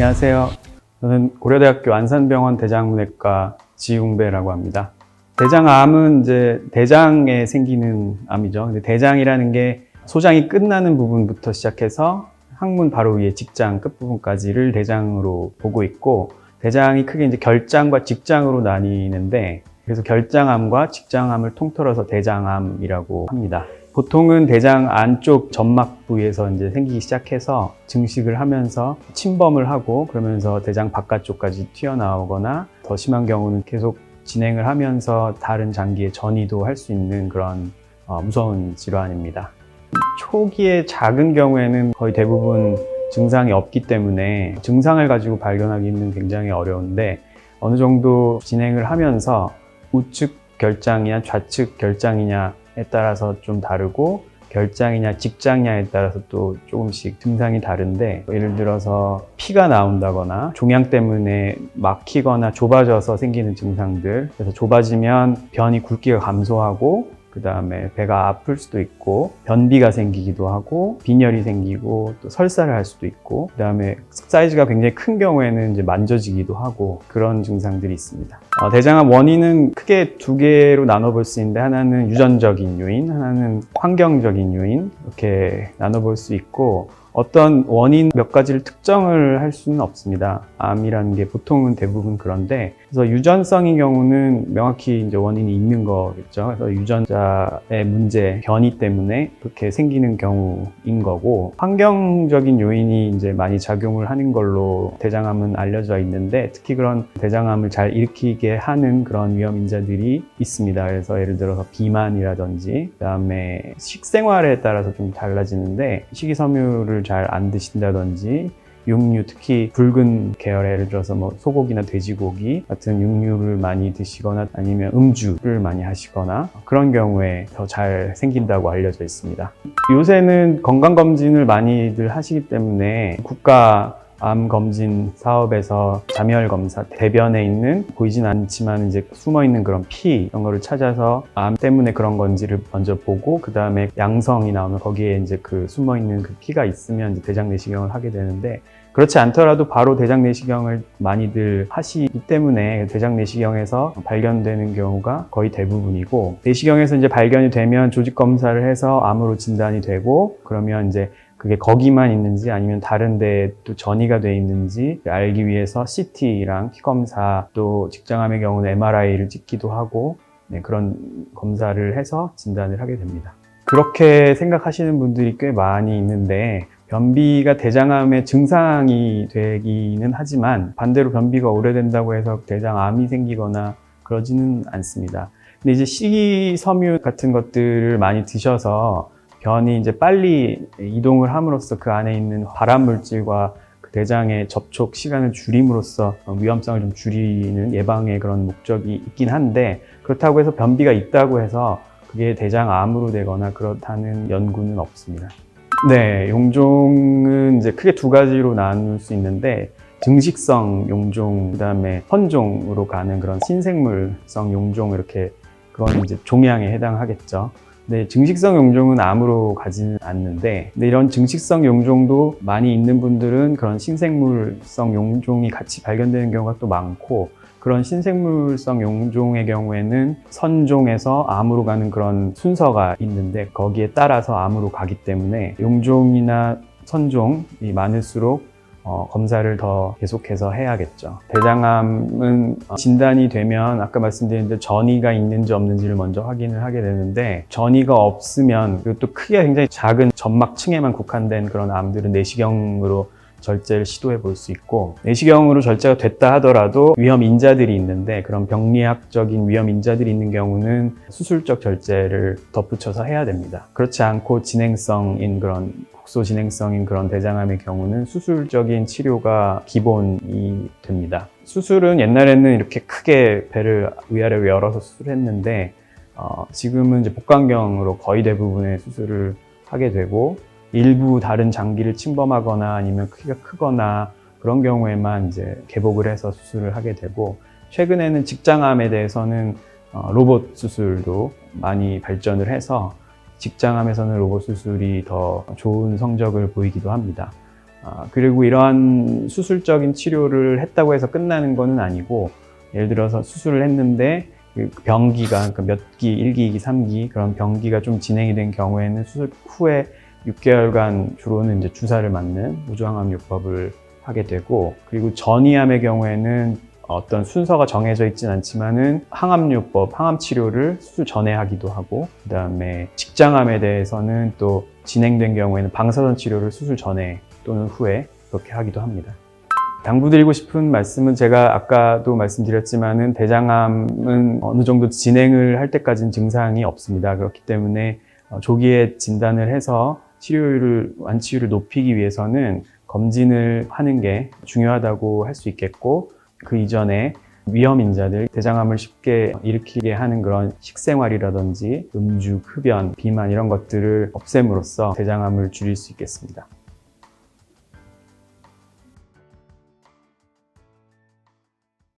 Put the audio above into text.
안녕하세요. 저는 고려대학교 안산병원 대장문외과 지웅배라고 합니다. 대장암은 이제 대장에 생기는 암이죠. 근데 대장이라는 게 소장이 끝나는 부분부터 시작해서 항문 바로 위에 직장 끝부분까지를 대장으로 보고 있고, 대장이 크게 이제 결장과 직장으로 나뉘는데, 그래서 결장암과 직장암을 통틀어서 대장암이라고 합니다. 보통은 대장 안쪽 점막 부위에서 이제 생기기 시작해서 증식을 하면서 침범을 하고, 그러면서 대장 바깥쪽까지 튀어나오거나, 더 심한 경우는 계속 진행을 하면서 다른 장기에 전이도 할 수 있는 그런 무서운 질환입니다. 초기에 작은 경우에는 거의 대부분 증상이 없기 때문에 증상을 가지고 발견하기는 굉장히 어려운데, 어느 정도 진행을 하면서 우측 결장이냐 좌측 결장이냐에 따라서 좀 다르고, 결장이냐 직장이냐에 따라서 또 조금씩 증상이 다른데, 예를 들어서 피가 나온다거나 종양 때문에 막히거나 좁아져서 생기는 증상들, 그래서 좁아지면 변이 굵기가 감소하고 그 다음에 배가 아플 수도 있고, 변비가 생기기도 하고, 빈혈이 생기고, 또 설사를 할 수도 있고, 그 다음에 사이즈가 굉장히 큰 경우에는 이제 만져지기도 하고, 그런 증상들이 있습니다. 대장암 원인은 크게 두 개로 나눠볼 수 있는데, 하나는 유전적인 요인, 하나는 환경적인 요인, 이렇게 나눠볼 수 있고, 어떤 원인 몇 가지를 특정을 할 수는 없습니다. 암이라는 게 보통은 대부분 그런데, 그래서 유전성인 경우는 명확히 이제 원인이 있는 거겠죠. 그래서 유전자의 문제, 변이 때문에 그렇게 생기는 경우인 거고, 환경적인 요인이 이제 많이 작용을 하는 걸로 대장암은 알려져 있는데, 특히 그런 대장암을 잘 일으키게 하는 그런 위험 인자들이 있습니다. 그래서 예를 들어서 비만이라든지, 그다음에 식생활에 따라서 좀 달라지는데, 식이섬유를 잘 안 드신다든지, 육류, 특히 붉은 계열, 예를 들어서 뭐 소고기나 돼지고기 같은 육류를 많이 드시거나, 아니면 음주를 많이 하시거나, 그런 경우에 더 잘 생긴다고 알려져 있습니다. 요새는 건강검진을 많이들 하시기 때문에 국가 암 검진 사업에서 자멸 검사, 대변에 있는 보이진 않지만 이제 숨어 있는 그런 피, 이런 거를 찾아서 암 때문에 그런 건지를 먼저 보고, 그 다음에 양성이 나오면 거기에 이제 그 숨어 있는 그 피가 있으면 이제 대장 내시경을 하게 되는데, 그렇지 않더라도 바로 대장 내시경을 많이들 하시기 때문에 대장 내시경에서 발견되는 경우가 거의 대부분이고, 내시경에서 이제 발견이 되면 조직 검사를 해서 암으로 진단이 되고, 그러면 이제 그게 거기만 있는지 아니면 다른 데에 또 전이가 돼 있는지 알기 위해서 CT랑 피검사, 또 직장암의 경우는 MRI를 찍기도 하고, 그런 검사를 해서 진단을 하게 됩니다. 그렇게 생각하시는 분들이 꽤 많이 있는데, 변비가 대장암의 증상이 되기는 하지만 반대로 변비가 오래된다고 해서 대장암이 생기거나 그러지는 않습니다. 근데 이제 식이섬유 같은 것들을 많이 드셔서 변이 이제 빨리 이동을 함으로써 그 안에 있는 발암 물질과 그 대장의 접촉 시간을 줄임으로써 위험성을 좀 줄이는 예방의 그런 목적이 있긴 한데, 그렇다고 해서 변비가 있다고 해서 그게 대장암으로 되거나 그렇다는 연구는 없습니다. 네, 용종은 이제 크게 두 가지로 나눌 수 있는데, 증식성 용종, 그다음에 선종으로 가는 그런 신생물성 용종, 이렇게 그건 이제 종양에 해당하겠죠. 네, 증식성 용종은 암으로 가지는 않는데, 근데 이런 증식성 용종도 많이 있는 분들은 그런 신생물성 용종이 같이 발견되는 경우가 또 많고, 그런 신생물성 용종의 경우에는 선종에서 암으로 가는 그런 순서가 있는데, 거기에 따라서 암으로 가기 때문에 용종이나 선종이 많을수록 검사를 더 계속해서 해야겠죠. 대장암은 진단이 되면 아까 말씀드린 대로 전이가 있는지 없는지를 먼저 확인을 하게 되는데, 전이가 없으면, 그리고 또 크게 굉장히 작은 점막층에만 국한된 그런 암들은 내시경으로 절제를 시도해 볼 수 있고, 내시경으로 절제가 됐다 하더라도 위험 인자들이 있는데, 그런 병리학적인 위험 인자들이 있는 경우는 수술적 절제를 덧붙여서 해야 됩니다. 그렇지 않고 진행성인 그런 국소 진행성인 그런 대장암의 경우는 수술적인 치료가 기본이 됩니다. 수술은 옛날에는 이렇게 크게 배를 위아래로 열어서 수술했는데, 지금은 이제 복강경으로 거의 대부분의 수술을 하게 되고, 일부 다른 장기를 침범하거나 아니면 크기가 크거나 그런 경우에만 이제 개복을 해서 수술을 하게 되고, 최근에는 직장암에 대해서는 로봇 수술도 많이 발전을 해서 직장암에서는 로봇 수술이 더 좋은 성적을 보이기도 합니다. 그리고 이러한 수술적인 치료를 했다고 해서 끝나는 것은 아니고, 예를 들어서 수술을 했는데 그 병기가, 그러니까 몇 기, 1기, 2기, 3기 그런 병기가 좀 진행이 된 경우에는 수술 후에 6개월간 주로는 이제 주사를 맞는 우주항암요법을 하게 되고, 그리고 전이암의 경우에는 어떤 순서가 정해져 있진 않지만은 항암요법, 항암 치료를 수술 전에 하기도 하고, 그다음에 직장암에 대해서는 또 진행된 경우에는 방사선 치료를 수술 전에 또는 후에 그렇게 하기도 합니다. 당부드리고 싶은 말씀은, 제가 아까도 말씀드렸지만은 대장암은 어느 정도 진행을 할 때까지는 증상이 없습니다. 그렇기 때문에 조기에 진단을 해서 치료율을, 완치율을 높이기 위해서는 검진을 하는 게 중요하다고 할 수 있겠고, 그 이전에 위험 인자들, 대장암을 쉽게 일으키게 하는 그런 식생활이라든지 음주, 흡연, 비만 이런 것들을 없앰으로써 대장암을 줄일 수 있겠습니다.